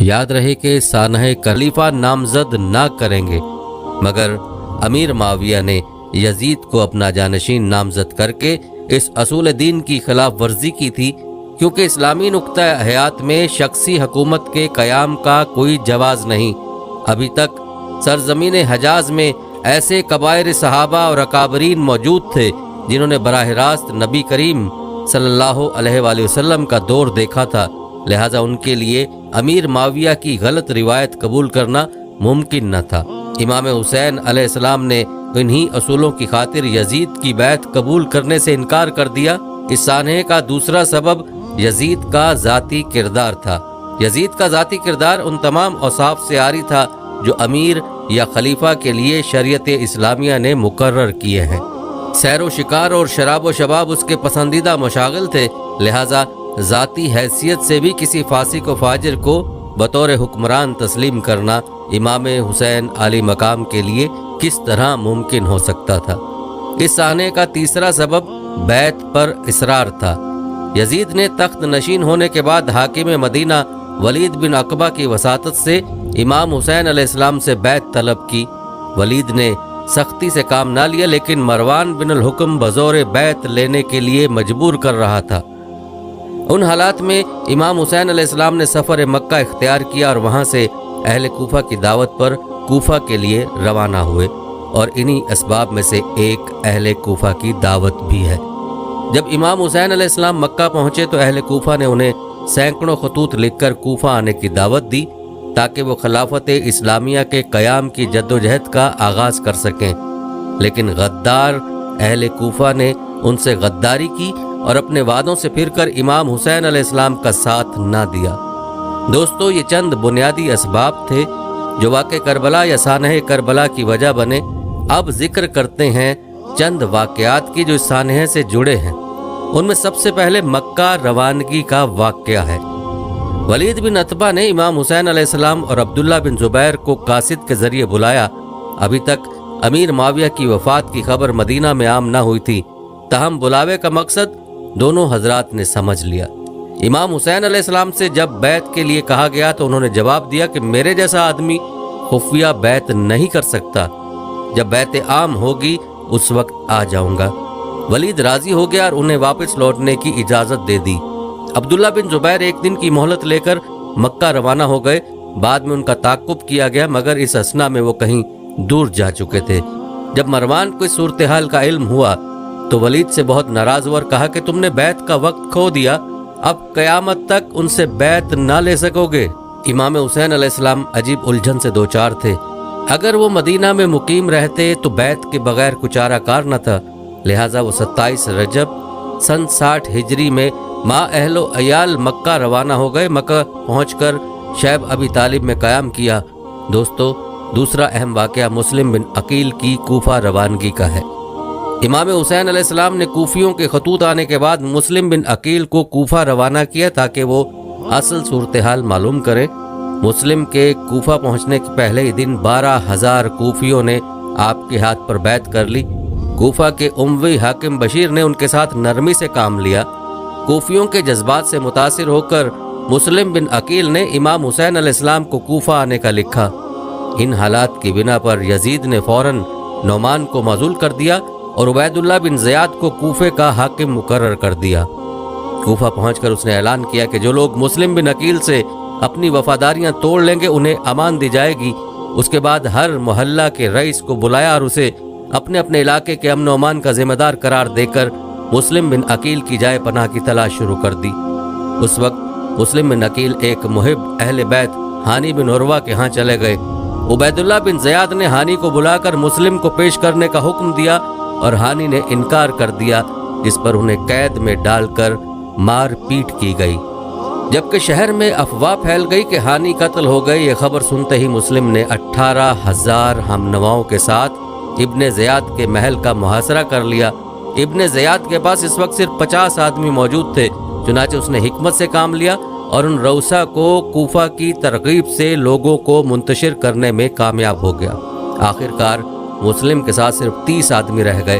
یاد رہے کہ سانحہ خلیفہ نامزد نہ کریں گے، مگر امیر معاویہ نے یزید کو اپنا جانشین نامزد کر کے اس اصول دین کی خلاف ورزی کی تھی، کیونکہ اسلامی نقطہ حیات میں شخصی حکومت کے قیام کا کوئی جواز نہیں۔ ابھی تک سرزمین حجاز میں ایسے کبائر صحابہ اور اکابرین موجود تھے جنہوں نے براہ راست نبی کریم صلی اللہ علیہ وآلہ وسلم کا دور دیکھا تھا، لہٰذا ان کے لیے امیر معاویہ کی غلط روایت قبول کرنا ممکن نہ تھا۔ امام حسین علیہ السلام نے انہی اصولوں کی خاطر یزید کی بیعت قبول کرنے سے انکار کر دیا۔ اس سانحے کا دوسرا سبب یزید کا ذاتی کردار تھا۔ یزید کا ذاتی کردار ان تمام اوصاف سے عاری تھا جو امیر یا خلیفہ کے لیے شریعت اسلامیہ نے مقرر کیے ہیں۔ سیر و شکار اور شراب و شباب اس کے پسندیدہ مشاغل تھے، لہٰذا ذاتی حیثیت سے بھی کسی فاسق و فاجر کو بطور حکمران تسلیم کرنا امام حسین عالی مقام کے لیے کس طرح ممکن ہو سکتا تھا؟ اس سانحے کا تیسرا سبب بیعت پر اصرار تھا۔ یزید نے تخت نشین ہونے کے بعد حاکم مدینہ ولید بن عقبہ کی وساطت سے امام حسین علیہ السلام سے بیعت طلب کی۔ ولید نے سختی سے کام نہ لیا، لیکن مروان بن الحکم بزور بیعت لینے کے لیے مجبور کر رہا تھا۔ ان حالات میں امام حسین علیہ السلام نے سفر مکہ اختیار کیا اور وہاں سے اہل کوفہ کی دعوت پر کوفہ کے لیے روانہ ہوئے، اور انہی اسباب میں سے ایک اہل کوفہ کی دعوت بھی ہے۔ جب امام حسین علیہ السلام مکہ پہنچے تو اہل کوفہ نے انہیں سینکڑوں خطوط لکھ کر کوفہ آنے کی دعوت دی تاکہ وہ خلافت اسلامیہ کے قیام کی جدوجہد کا آغاز کر سکیں، لیکن غدار اہل کوفہ نے ان سے غداری کی اور اپنے وعدوں سے پھر کر امام حسین علیہ السلام کا ساتھ نہ دیا۔ دوستو، یہ چند بنیادی اسباب تھے جو واقع کربلا یا سانحہ کربلا کی وجہ بنے۔ اب ذکر کرتے ہیں چند واقعات کی جو اس سانحے سے جڑے ہیں۔ ان میں سب سے پہلے مکہ روانگی کا واقعہ ہے۔ ولید بن عتبہ نے امام حسین علیہ السلام اور عبداللہ بن زبیر کو قاصد کے ذریعے بلایا۔ ابھی تک امیر معاویہ کی وفات کی خبر مدینہ میں عام نہ ہوئی تھی، تاہم بلاوے کا مقصد دونوں حضرات نے سمجھ لیا۔ امام حسین علیہ السلام سے جب بیعت کے لیے کہا گیا تو انہوں نے جواب دیا کہ میرے جیسا آدمی خفیہ بیعت نہیں کر سکتا، جب بیعت عام ہوگی اس وقت آ جاؤں گا۔ ولید راضی ہو گیا اور انہیں واپس لوٹنے کی اجازت دے دی۔ عبداللہ بن زبیر ایک دن کی مہلت لے کر مکہ روانہ ہو گئے۔ بعد میں ان کا تعاقب کیا گیا، مگر اس اثنا میں وہ کہیں دور جا چکے تھے۔ جب مروان کو اس صورتحال کا علم ہوا تو ولید سے بہت ناراض ہوا اور کہا کہ تم نے بیعت کا وقت کھو دیا، اب قیامت تک ان سے بیعت نہ لے سکو گے۔ امام حسین علیہ السلام عجیب الجھن سے دوچار تھے۔ اگر وہ مدینہ میں مقیم رہتے تو بیعت کے بغیر کچھ چارہ کار نہ تھا، لہٰذا وہ 27 رجب سن 60 ہجری میں ما اہل و عیال مکہ روانہ ہو گئے۔ مکہ پہنچ کر شیب ابی طالب میں قیام کیا۔ دوستو، دوسرا اہم واقعہ مسلم بن عقیل کی کوفہ روانگی کا ہے۔ امام حسین علیہ السلام نے کوفیوں کے خطوط آنے کے بعد مسلم بن عقیل کو کوفہ روانہ کیا تاکہ وہ اصل صورتحال معلوم کریں۔ مسلم کے کوفہ پہنچنے کے پہلے ہی دن 12,000 کوفیوں نے آپ کے ہاتھ پر بیعت کر لی۔ کوفہ کے اموی حاکم بشیر نے ان کے ساتھ نرمی سے کام لیا۔ کوفیوں کے جذبات سے متاثر ہو کر مسلم بن عقیل نے امام حسین علیہ السلام کو کوفہ آنے کا لکھا۔ ان حالات کی بنا پر یزید نے فوراً نعمان کو معزول کر دیا اور عبید اللہ بن زیاد کو کوفے کا حاکم مقرر کر دیا۔ کوفہ پہنچ کر اس نے اعلان کیا کہ جو لوگ مسلم بن عقیل سے اپنی وفاداریاں توڑ لیں گے انہیں امان دی جائے گی۔ اس کے بعد ہر محلہ کے رئیس کو بلایا اور اسے اپنے اپنے علاقے کے امن و امان کا ذمہ دار قرار دے کر مسلم بن عقیل کی جائے پناہ کی تلاش شروع کر دی۔ اس وقت مسلم بن عقیل ایک محب اہل بیت ہانی بن عروہ کے ہاں چلے گئے۔ عبید اللہ بن زیاد نے ہانی کو بلا کر مسلم کو پیش کرنے کا حکم دیا اور ہانی نے انکار کر دیا، جس پر انہیں قید میں ڈال کر مار پیٹ کی گئی۔ جبکہ شہر میں افواہ پھیل گئی کہ ہانی قتل ہو گئے، یہ خبر سنتے ہی مسلم نے 18,000 ہم نواؤں کے ساتھ ابن زیاد کے محل کا محاصرہ کر لیا۔ ابن زیاد کے پاس اس وقت صرف 50 آدمی موجود تھے، چنانچہ اس نے حکمت سے کام لیا اور ان روسا کو کوفہ کی ترغیب سے لوگوں کو منتشر کرنے میں کامیاب ہو گیا۔ آخر کار مسلم کے ساتھ صرف 30 آدمی رہ گئے۔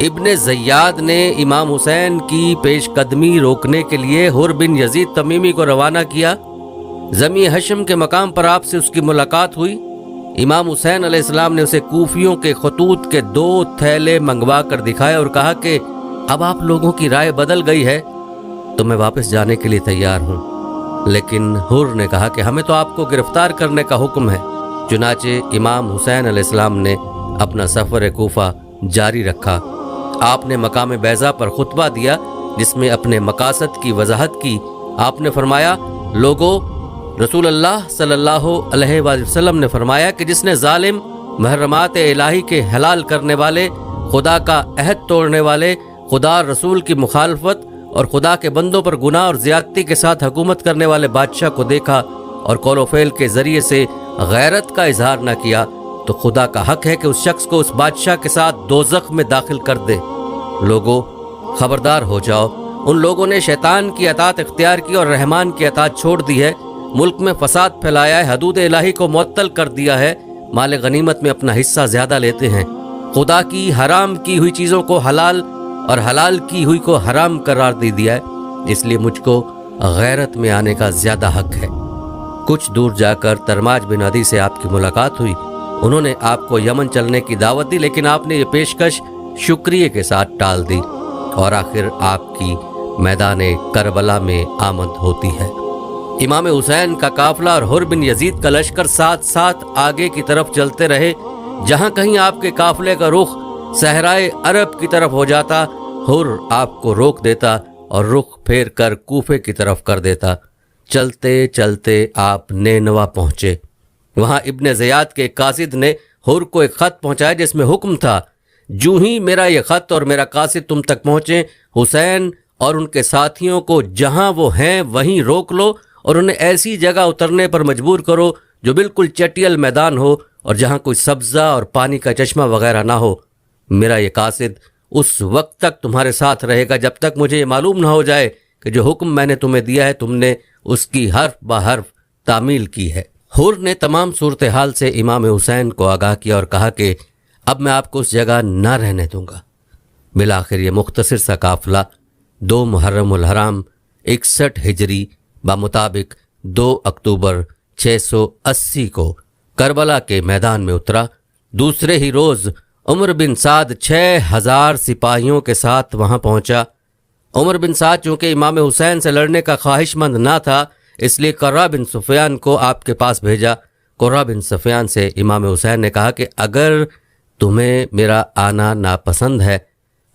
ابن زیاد نے امام حسین کی پیش قدمی روکنے کے لیے حر بن یزید تمیمی کو روانہ کیا۔ زمی حشم کے مقام پر آپ سے اس کی ملاقات ہوئی۔ امام حسین علیہ السلام نے اسے کوفیوں کے خطوط کے 2 تھیلے منگوا کر دکھائے اور کہا کہ اب آپ لوگوں کی رائے بدل گئی ہے تو میں واپس جانے کے لیے تیار ہوں۔ لیکن حر نے کہا کہ ہمیں تو آپ کو گرفتار کرنے کا حکم ہے۔ چنانچہ امام حسین علیہ السلام نے اپنا سفر کوفہ جاری رکھا۔ آپ نے مقام بیضا پر خطبہ دیا جس میں اپنے مقاصد کی وضاحت کی۔ آپ نے فرمایا، لوگو، رسول اللہ صلی اللہ علیہ وآلہ وسلم نے فرمایا کہ جس نے ظالم، محرمات الہی کے حلال کرنے والے، خدا کا عہد توڑنے والے، خدا اور رسول کی مخالفت اور خدا کے بندوں پر گناہ اور زیادتی کے ساتھ حکومت کرنے والے بادشاہ کو دیکھا اور قول و فعل کے ذریعے سے غیرت کا اظہار نہ کیا تو خدا کا حق ہے کہ اس شخص کو اس بادشاہ کے ساتھ دوزخ میں داخل کر دے۔ لوگو، خبردار ہو جاؤ، ان لوگوں نے شیطان کی اطاعت اختیار کی اور رحمان کی اطاعت چھوڑ دی ہے، ملک میں فساد پھیلایا ہے، حدود الہی کو معطل کر دیا ہے، مال غنیمت میں اپنا حصہ زیادہ لیتے ہیں، خدا کی حرام کی ہوئی چیزوں کو حلال اور حلال کی ہوئی کو حرام قرار دے دیا ہے، اس لیے مجھ کو غیرت میں آنے کا زیادہ حق ہے۔ کچھ دور جا کر ترماج بن عدی سے آپ کی ملاقات ہوئی۔ انہوں نے آپ کو یمن چلنے کی دعوت دی، لیکن آپ نے یہ پیشکش شکریہ کے ساتھ ٹال دی اور آخر آپ کی میدان کربلا میں آمد ہوتی ہے۔ امام حسین کا قافلہ اور حر بن یزید کا لشکر ساتھ ساتھ آگے کی طرف چلتے رہے۔ جہاں کہیں آپ کے قافلے کا رخ صحرائے عرب کی طرف ہو جاتا، حر آپ کو روک دیتا اور رخ پھیر کر کوفے کی طرف کر دیتا۔ چلتے چلتے آپ نینوا پہنچے۔ وہاں ابن زیاد کے قاصد نے حر کو ایک خط پہنچایا جس میں حکم تھا، جو ہی میرا یہ خط اور میرا قاصد تم تک پہنچے، حسین اور ان کے ساتھیوں کو جہاں وہ ہیں وہیں روک لو اور انہیں ایسی جگہ اترنے پر مجبور کرو جو بالکل چٹیل میدان ہو اور جہاں کوئی سبزہ اور پانی کا چشمہ وغیرہ نہ ہو۔ میرا یہ قاصد اس وقت تک تمہارے ساتھ رہے گا جب تک مجھے یہ معلوم نہ ہو جائے کہ جو حکم میں نے تمہیں دیا ہے تم نے اس کی حرف بہ حرف تعمیل کی ہے۔ حر نے تمام صورتحال سے امام حسین کو آگاہ کیا اور کہا کہ اب میں آپ کو اس جگہ نہ رہنے دوں گا۔ بالآخر یہ مختصر سا قافلہ 2 محرم الحرام 61 ہجری بمطابق 2 اکتوبر 680 کو کربلا کے میدان میں اترا۔ دوسرے ہی روز عمر بن سعد 6000 سپاہیوں کے ساتھ وہاں پہنچا۔ عمر بن سعد چونکہ امام حسین سے لڑنے کا خواہش مند نہ تھا، اس لیے قرہ بن سفیان کو آپ کے پاس بھیجا۔ قرہ بن سفیان سے امام حسین نے کہا کہ اگر تمہیں میرا آنا ناپسند ہے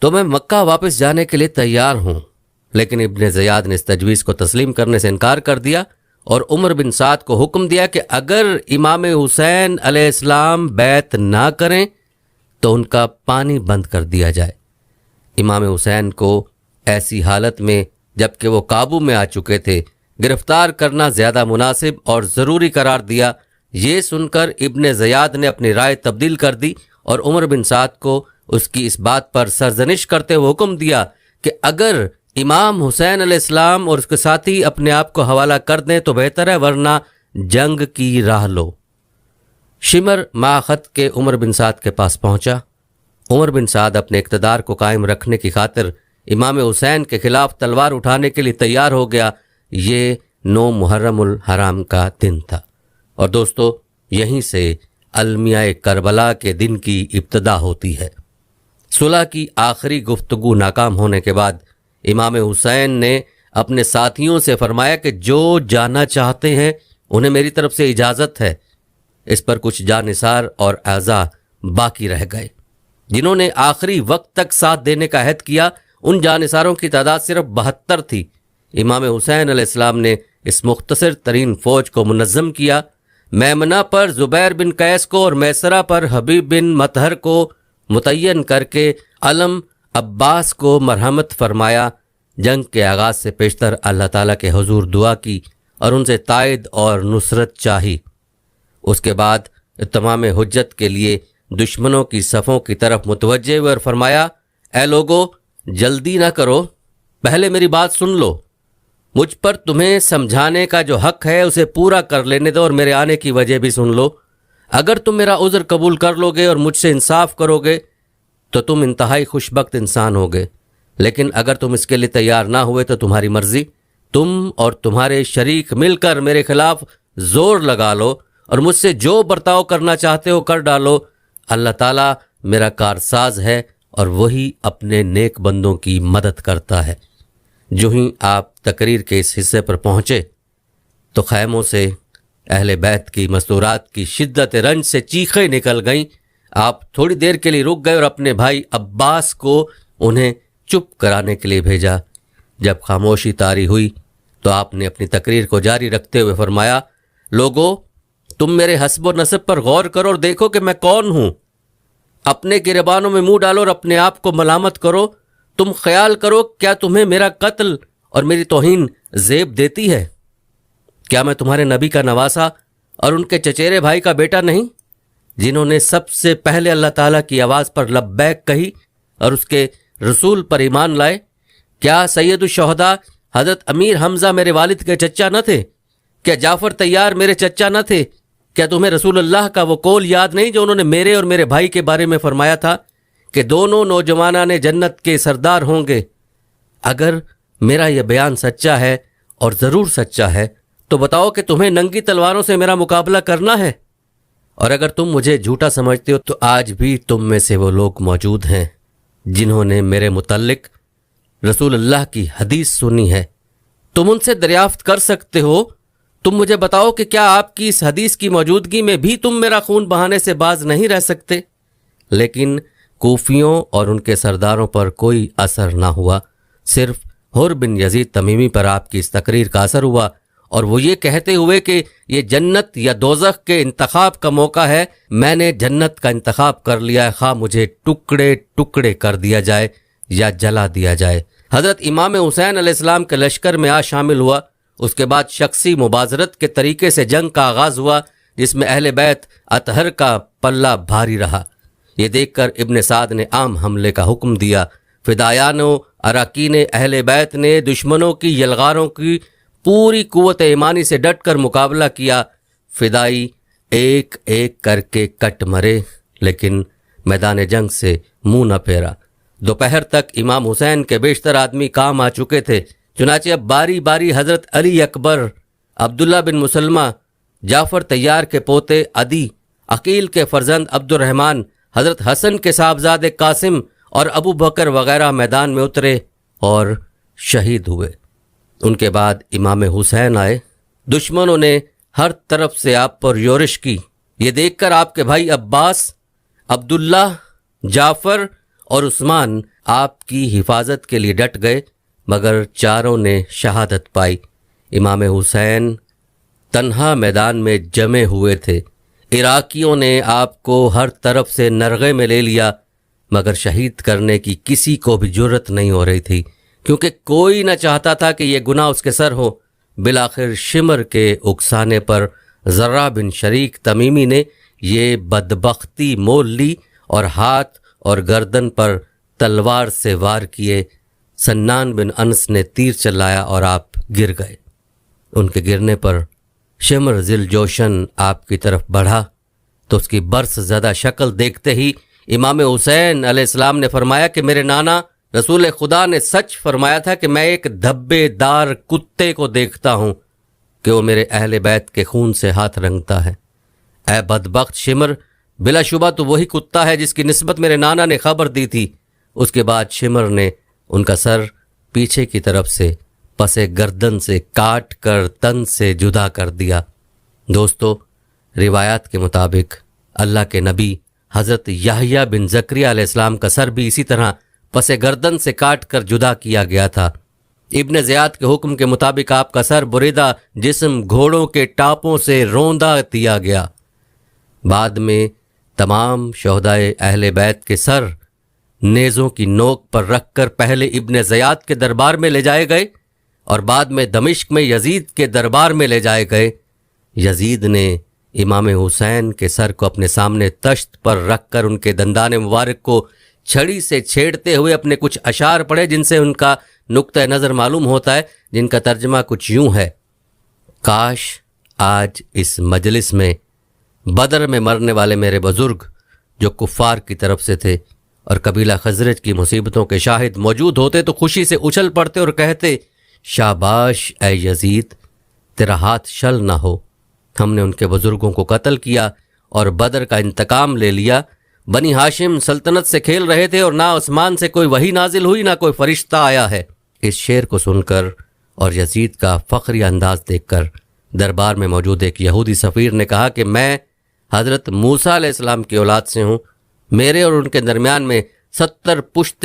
تو میں مکہ واپس جانے کے لیے تیار ہوں، لیکن ابن زیاد نے اس تجویز کو تسلیم کرنے سے انکار کر دیا اور عمر بن سعد کو حکم دیا کہ اگر امام حسین علیہ السلام بیعت نہ کریں تو ان کا پانی بند کر دیا جائے۔ امام حسین کو ایسی حالت میں جبکہ وہ قابو میں آ چکے تھے گرفتار کرنا زیادہ مناسب اور ضروری قرار دیا۔ یہ سن کر ابن زیاد نے اپنی رائے تبدیل کر دی اور عمر بن سعد کو اس کی اس بات پر سرزنش کرتے ہوئے حکم دیا کہ اگر امام حسین علیہ السلام اور اس کے ساتھی اپنے آپ کو حوالہ کر دیں تو بہتر ہے، ورنہ جنگ کی راہ لو۔ شمر ماخت کے عمر بن سعد کے پاس پہنچا۔ عمر بن سعد اپنے اقتدار کو قائم رکھنے کی خاطر امام حسین کے خلاف تلوار اٹھانے کے لیے تیار ہو گیا۔ یہ 9 محرم الحرام کا دن تھا اور دوستو یہیں سے المیہ کربلا کے دن کی ابتدا ہوتی ہے۔ صلح کی آخری گفتگو ناکام ہونے کے بعد امام حسین نے اپنے ساتھیوں سے فرمایا کہ جو جانا چاہتے ہیں انہیں میری طرف سے اجازت ہے۔ اس پر کچھ جانثار اور اعضاء باقی رہ گئے جنہوں نے آخری وقت تک ساتھ دینے کا عہد کیا۔ ان جانثاروں کی تعداد صرف 72 تھی۔ امام حسین علیہ السلام نے اس مختصر ترین فوج کو منظم کیا۔ میمنہ پر زبیر بن قیس کو اور میسرہ پر حبیب بن مطہر کو متعین کر کے علم عباس کو مرحمت فرمایا۔ جنگ کے آغاز سے پیشتر اللہ تعالیٰ کے حضور دعا کی اور ان سے تائید اور نصرت چاہی۔ اس کے بعد تمام حجت کے لیے دشمنوں کی صفوں کی طرف متوجہ ہوئے اور فرمایا، اے لوگو، جلدی نہ کرو، پہلے میری بات سن لو۔ مجھ پر تمہیں سمجھانے کا جو حق ہے اسے پورا کر لینے دو اور میرے آنے کی وجہ بھی سن لو۔ اگر تم میرا عذر قبول کر لو گے اور مجھ سے انصاف کرو گے تو تم انتہائی خوشبخت انسان ہوگے، لیکن اگر تم اس کے لیے تیار نہ ہوئے تو تمہاری مرضی، تم اور تمہارے شریک مل کر میرے خلاف زور لگا لو اور مجھ سے جو برتاؤ کرنا چاہتے ہو کر ڈالو۔ اللہ تعالیٰ میرا کارساز ہے اور وہی اپنے نیک بندوں کی مدد کرتا ہے۔ جو ہی آپ تقریر کے اس حصے پر پہنچے تو خیموں سے اہل بیت کی مستورات کی شدت رنج سے چیخیں نکل گئیں۔ آپ تھوڑی دیر کے لیے رک گئے اور اپنے بھائی عباس کو انہیں چپ کرانے کے لیے بھیجا۔ جب خاموشی طاری ہوئی تو آپ نے اپنی تقریر کو جاری رکھتے ہوئے فرمایا، لوگو، تم میرے حسب و نسب پر غور کرو اور دیکھو کہ میں کون ہوں۔ اپنے گریبانوں میں منہ ڈالو اور اپنے آپ کو ملامت کرو۔ تم خیال کرو، کیا تمہیں میرا قتل اور میری توہین زیب دیتی ہے؟ کیا میں تمہارے نبی کا نواسا اور ان کے چچیرے بھائی کا بیٹا نہیں، جنہوں نے سب سے پہلے اللہ تعالیٰ کی آواز پر لبیک کہی اور اس کے رسول پر ایمان لائے؟ کیا سید الشہداء حضرت امیر حمزہ میرے والد کے چچا نہ تھے؟ کیا جعفر طیار میرے چچا نہ تھے؟ کیا تمہیں رسول اللہ کا وہ قول یاد نہیں جو انہوں نے میرے اور میرے بھائی کے بارے میں فرمایا تھا کہ دونوں نوجوانان جنت کے سردار ہوں گے؟ اگر میرا یہ بیان سچا ہے، اور ضرور سچا ہے، تو بتاؤ کہ تمہیں ننگی تلواروں سے میرا مقابلہ کرنا ہے؟ اور اگر تم مجھے جھوٹا سمجھتے ہو تو آج بھی تم میں سے وہ لوگ موجود ہیں جنہوں نے میرے متعلق رسول اللہ کی حدیث سنی ہے۔ تم ان سے دریافت کر سکتے ہو۔ تم مجھے بتاؤ کہ کیا آپ کی اس حدیث کی موجودگی میں بھی تم میرا خون بہانے سے باز نہیں رہ سکتے؟ لیکن کوفیوں اور ان کے سرداروں پر کوئی اثر نہ ہوا، صرف حر بن یزید تمیمی پر آپ کی اس تقریر کا اثر ہوا، اور وہ یہ کہتے ہوئے کہ یہ جنت یا دوزخ کے انتخاب کا موقع ہے، میں نے جنت کا انتخاب کر لیا ہے، خواہ مجھے ٹکڑے ٹکڑے کر دیا جائے یا جلا دیا جائے۔ حضرت امام حسین علیہ السلام کے لشکر میں شامل ہوا۔ اس کے بعد شخصی مبازرت کے طریقے سے جنگ کا آغاز ہوا، جس میں اہل بیت اطہر کا پلہ بھاری رہا۔ یہ دیکھ کر ابن سعد نے عام حملے کا حکم دیا۔ فدایان و اراکین اہل بیت نے دشمنوں کی یلغاروں کی پوری قوت ایمانی سے ڈٹ کر مقابلہ کیا۔ فدائی ایک ایک کر کے کٹ مرے، لیکن میدان جنگ سے منہ نہ پھیرا۔ دوپہر تک امام حسین کے بیشتر آدمی کام آ چکے تھے، چنانچہ اب باری باری حضرت علی اکبر، عبداللہ بن مسلمہ، جعفر طیار کے پوتے عدی، عقیل کے فرزند عبد الرحمن، حضرت حسن کے صاحبزادے قاسم اور ابو بکر وغیرہ میدان میں اترے اور شہید ہوئے۔ ان کے بعد امام حسین آئے۔ دشمنوں نے ہر طرف سے آپ پر یورش کی۔ یہ دیکھ کر آپ کے بھائی عباس، عبداللہ، جعفر اور عثمان آپ کی حفاظت کے لیے ڈٹ گئے، مگر چاروں نے شہادت پائی۔ امام حسین تنہا میدان میں جمے ہوئے تھے۔ عراقیوں نے آپ کو ہر طرف سے نرغے میں لے لیا، مگر شہید کرنے کی کسی کو بھی جرت نہیں ہو رہی تھی، کیونکہ کوئی نہ چاہتا تھا کہ یہ گناہ اس کے سر ہو۔ بالآخر شمر کے اکسانے پر ذرہ بن شریک تمیمی نے یہ بدبختی مول لی اور ہاتھ اور گردن پر تلوار سے وار کیے۔ سنان بن انس نے تیر چلایا اور آپ گر گئے۔ ان کے گرنے پر شمر ذل جوشن آپ کی طرف بڑھا تو اس کی برس زدہ شکل دیکھتے ہی امام حسین علیہ السلام نے فرمایا کہ میرے نانا رسول خدا نے سچ فرمایا تھا کہ میں ایک دھبے دار کتے کو دیکھتا ہوں کہ وہ میرے اہل بیت کے خون سے ہاتھ رنگتا ہے۔ اے بدبخت شمر، بلا شبہ تو وہی کتا ہے جس کی نسبت میرے نانا نے خبر دی تھی۔ اس کے بعد شمر نے ان کا سر پیچھے کی طرف سے پس گردن سے کاٹ کر تن سے جدا کر دیا۔ دوستو، روایات کے مطابق اللہ کے نبی حضرت یحییٰ بن زکریا علیہ السلام کا سر بھی اسی طرح پس گردن سے کاٹ کر جدا کیا گیا تھا۔ ابن زیاد کے حکم کے مطابق آپ کا سر بریدہ جسم گھوڑوں کے ٹاپوں سے روندا دیا گیا۔ بعد میں تمام شہدائے اہل بیت کے سر نیزوں کی نوک پر رکھ کر پہلے ابن زیاد کے دربار میں لے جائے گئے اور بعد میں دمشق میں یزید کے دربار میں لے جائے گئے۔ یزید نے امام حسین کے سر کو اپنے سامنے تشت پر رکھ کر ان کے دندان مبارک کو چھڑی سے چھیڑتے ہوئے اپنے کچھ اشعار پڑھے، جن سے ان کا نقطہ نظر معلوم ہوتا ہے، جن کا ترجمہ کچھ یوں ہے: کاش آج اس مجلس میں بدر میں مرنے والے میرے بزرگ جو کفار کی طرف سے تھے اور قبیلہ خزرج کی مصیبتوں کے شاہد موجود ہوتے تو خوشی سے اچھل پڑتے اور کہتے، شاباش اے یزید، تیرا ہاتھ شل نہ ہو، ہم نے ان کے بزرگوں کو قتل کیا اور بدر کا انتقام لے لیا۔ بنی ہاشم سلطنت سے کھیل رہے تھے اور نہ آسمان سے کوئی وحی نازل ہوئی، نہ کوئی فرشتہ آیا ہے۔ اس شعر کو سن کر اور یزید کا فخری انداز دیکھ کر دربار میں موجود ایک یہودی سفیر نے کہا کہ میں حضرت موسیٰ علیہ السلام کی اولاد سے ہوں، میرے اور ان کے درمیان میں 70 پشتے